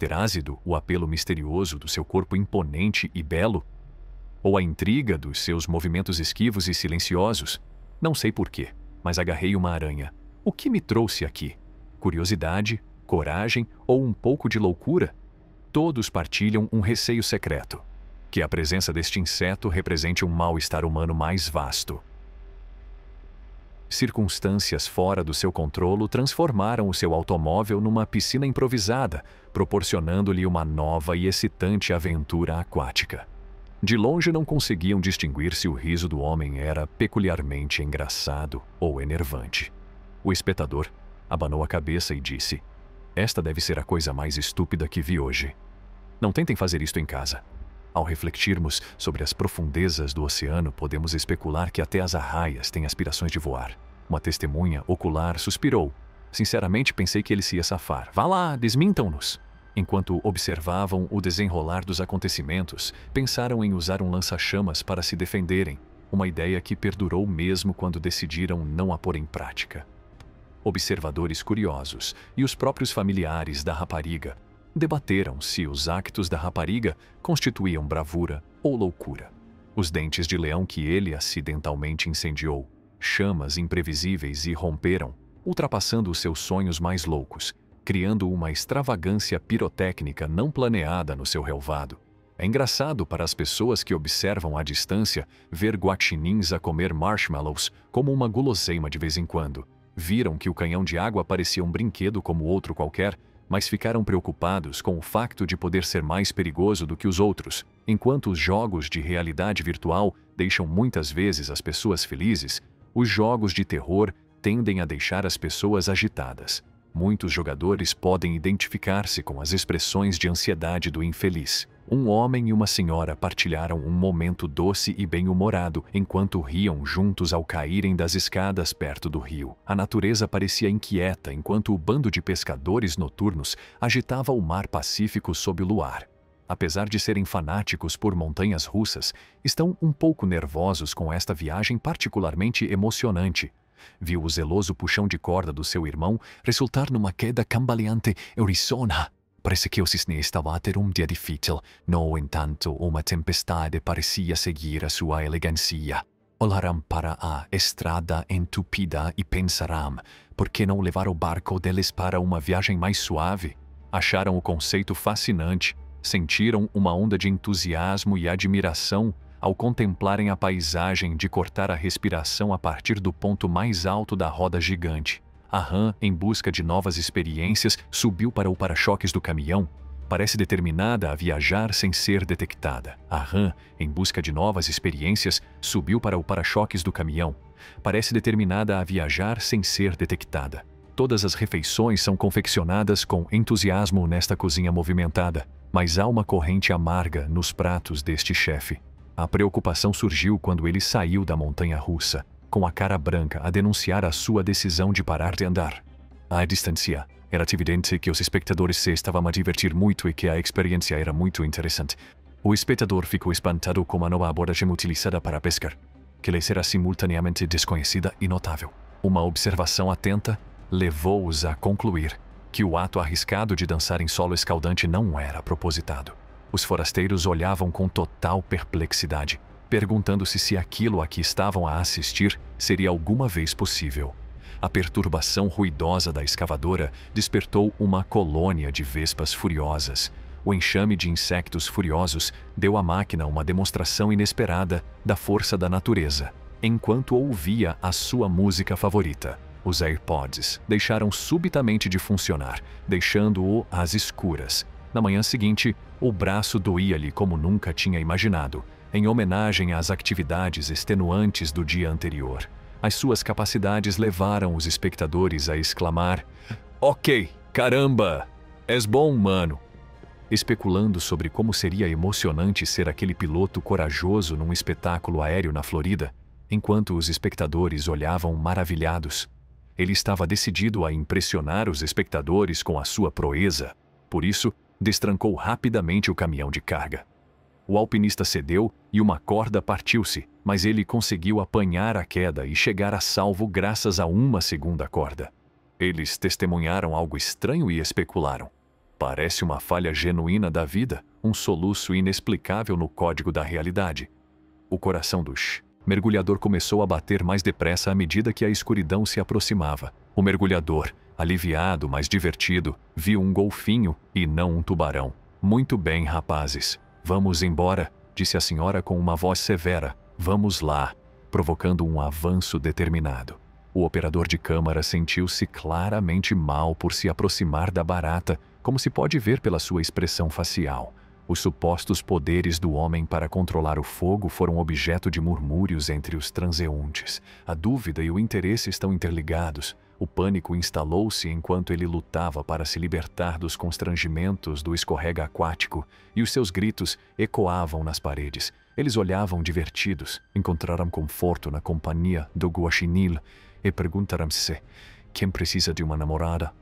caráter ácido, o apelo misterioso do seu corpo imponente e belo? Ou a intriga dos seus movimentos esquivos e silenciosos? Não sei porquê, mas agarrei uma aranha. O que me trouxe aqui? Curiosidade, coragem ou um pouco de loucura? Todos partilham um receio secreto, que a presença deste inseto represente um mal-estar humano mais vasto. Circunstâncias fora do seu controle transformaram o seu automóvel numa piscina improvisada, proporcionando-lhe uma nova e excitante aventura aquática. De longe não conseguiam distinguir se o riso do homem era peculiarmente engraçado ou enervante. O espectador abanou a cabeça e disse: "Esta deve ser a coisa mais estúpida que vi hoje. Não tentem fazer isto em casa." Ao refletirmos sobre as profundezas do oceano, podemos especular que até as arraias têm aspirações de voar. Uma testemunha ocular suspirou. "Sinceramente, pensei que ele se ia safar. Vá lá, desmintam-nos." Enquanto observavam o desenrolar dos acontecimentos, pensaram em usar um lança-chamas para se defenderem, uma ideia que perdurou mesmo quando decidiram não a pôr em prática. Observadores curiosos e os próprios familiares da rapariga debateram se os actos da rapariga constituíam bravura ou loucura. Os dentes de leão que ele acidentalmente incendiou, chamas imprevisíveis e romperam, ultrapassando os seus sonhos mais loucos, criando uma extravagância pirotécnica não planeada no seu relvado. É engraçado para as pessoas que observam à distância ver guaxinins a comer marshmallows como uma guloseima de vez em quando. Viram que o canhão de água parecia um brinquedo como outro qualquer, mas ficaram preocupados com o facto de poder ser mais perigoso do que os outros. Enquanto os jogos de realidade virtual deixam muitas vezes as pessoas felizes, os jogos de terror tendem a deixar as pessoas agitadas. Muitos jogadores podem identificar-se com as expressões de ansiedade do infeliz. Um homem e uma senhora partilharam um momento doce e bem-humorado enquanto riam juntos ao caírem das escadas perto do rio. A natureza parecia inquieta enquanto o bando de pescadores noturnos agitava o mar Pacífico sob o luar. Apesar de serem fanáticos por montanhas russas, estão um pouco nervosos com esta viagem particularmente emocionante. Viu o zeloso puxão de corda do seu irmão resultar numa queda cambaleante e risonha. Parece que o cisne estava a ter um dia difícil. No entanto, uma tempestade parecia seguir a sua elegância. Olharão para a estrada entupida e pensarão: por que não levar o barco deles para uma viagem mais suave? Acharam o conceito fascinante, sentiram uma onda de entusiasmo e admiração ao contemplarem a paisagem de cortar a respiração a partir do ponto mais alto da roda gigante. A rã, em busca de novas experiências, subiu para o para-choques do caminhão. Parece determinada a viajar sem ser detectada. A rã, em busca de novas experiências, subiu para o para-choques do caminhão. Parece determinada a viajar sem ser detectada. Todas as refeições são confeccionadas com entusiasmo nesta cozinha movimentada, mas há uma corrente amarga nos pratos deste chefe. A preocupação surgiu quando ele saiu da montanha russa, com a cara branca a denunciar a sua decisão de parar de andar. À distância, era evidente que os espectadores se estavam a divertir muito e que a experiência era muito interessante. O espectador ficou espantado com a nova abordagem utilizada para pescar, que lhe era simultaneamente desconhecida e notável. Uma observação atenta levou-os a concluir que o ato arriscado de dançar em solo escaldante não era propositado. Os forasteiros olhavam com total perplexidade, perguntando-se se aquilo a que estavam a assistir seria alguma vez possível. A perturbação ruidosa da escavadora despertou uma colônia de vespas furiosas. O enxame de insectos furiosos deu à máquina uma demonstração inesperada da força da natureza, enquanto ouvia a sua música favorita. Os AirPods deixaram subitamente de funcionar, deixando-o às escuras. Na manhã seguinte, o braço doía-lhe como nunca tinha imaginado, em homenagem às atividades extenuantes do dia anterior. As suas capacidades levaram os espectadores a exclamar: "Ok, caramba! És bom, mano!" Especulando sobre como seria emocionante ser aquele piloto corajoso num espetáculo aéreo na Florida, enquanto os espectadores olhavam maravilhados. Ele estava decidido a impressionar os espectadores com a sua proeza. Por isso, destrancou rapidamente o caminhão de carga. O alpinista cedeu e uma corda partiu-se, mas ele conseguiu apanhar a queda e chegar a salvo graças a uma segunda corda. Eles testemunharam algo estranho e especularam: Parece uma falha genuína da vida, um soluço inexplicável no código da realidade. O coração do mergulhador começou a bater mais depressa à medida que a escuridão se aproximava. O mergulhador, aliviado, mas divertido, viu um golfinho e não um tubarão. Muito bem, rapazes. Vamos embora, disse a senhora com uma voz severa. Vamos lá, provocando um avanço determinado. O operador de câmara sentiu-se claramente mal por se aproximar da barata, como se pode ver pela sua expressão facial. Os supostos poderes do homem para controlar o fogo foram objeto de murmúrios entre os transeuntes. A dúvida e o interesse estão interligados. O pânico instalou-se enquanto ele lutava para se libertar dos constrangimentos do escorrega aquático, e os seus gritos ecoavam nas paredes. Eles olhavam divertidos, encontraram conforto na companhia do guaxinil e perguntaram-se: quem precisa de uma namorada?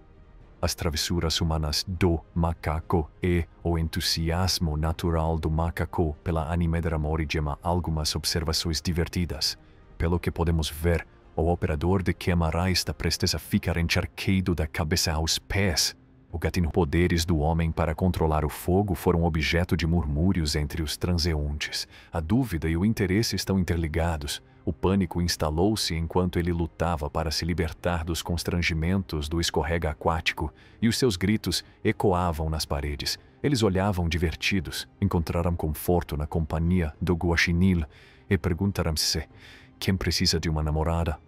As travessuras humanas do macaco e o entusiasmo natural do macaco pela Animedra Morigema algumas observações divertidas. Pelo que podemos ver, o operador de câmara está prestes a ficar encharcado da cabeça aos pés. O gatinho poderes do homem para controlar o fogo foram objeto de murmúrios entre os transeuntes. A dúvida e o interesse estão interligados. O pânico instalou-se enquanto ele lutava para se libertar dos constrangimentos do escorrega aquático, e os seus gritos ecoavam nas paredes. Eles olhavam divertidos, encontraram conforto na companhia do guaxinil e perguntaram-se: quem precisa de uma namorada?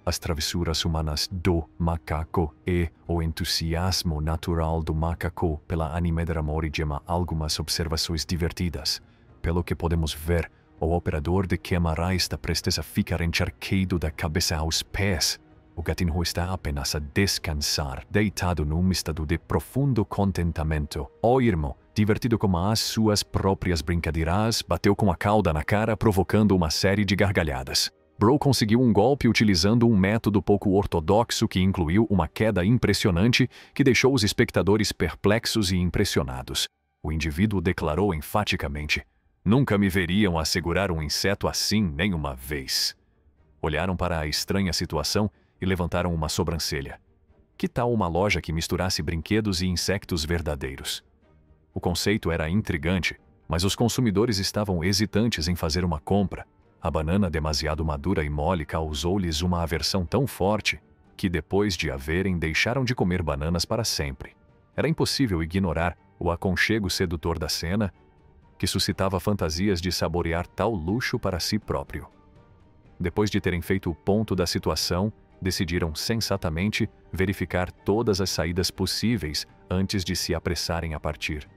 As travessuras humanas do macaco e o entusiasmo natural do macaco pela Animedra Morigema algumas observações divertidas. Pelo que podemos ver, o operador de câmara está prestes a ficar encharcado da cabeça aos pés. O gatinho está apenas a descansar, deitado num estado de profundo contentamento. O irmão, divertido como as suas próprias brincadeiras, bateu com a cauda na cara, provocando uma série de gargalhadas. Bro conseguiu um golpe utilizando um método pouco ortodoxo que incluiu uma queda impressionante que deixou os espectadores perplexos e impressionados. O indivíduo declarou enfaticamente: nunca me veriam a segurar um inseto assim nenhuma vez. Olharam para a estranha situação e levantaram uma sobrancelha. Que tal uma loja que misturasse brinquedos e insectos verdadeiros? O conceito era intrigante, mas os consumidores estavam hesitantes em fazer uma compra. A banana demasiado madura e mole causou-lhes uma aversão tão forte que, depois de a verem, deixaram de comer bananas para sempre. Era impossível ignorar o aconchego sedutor da cena, que suscitava fantasias de saborear tal luxo para si próprio. Depois de terem feito o ponto da situação, decidiram sensatamente verificar todas as saídas possíveis antes de se apressarem a partir.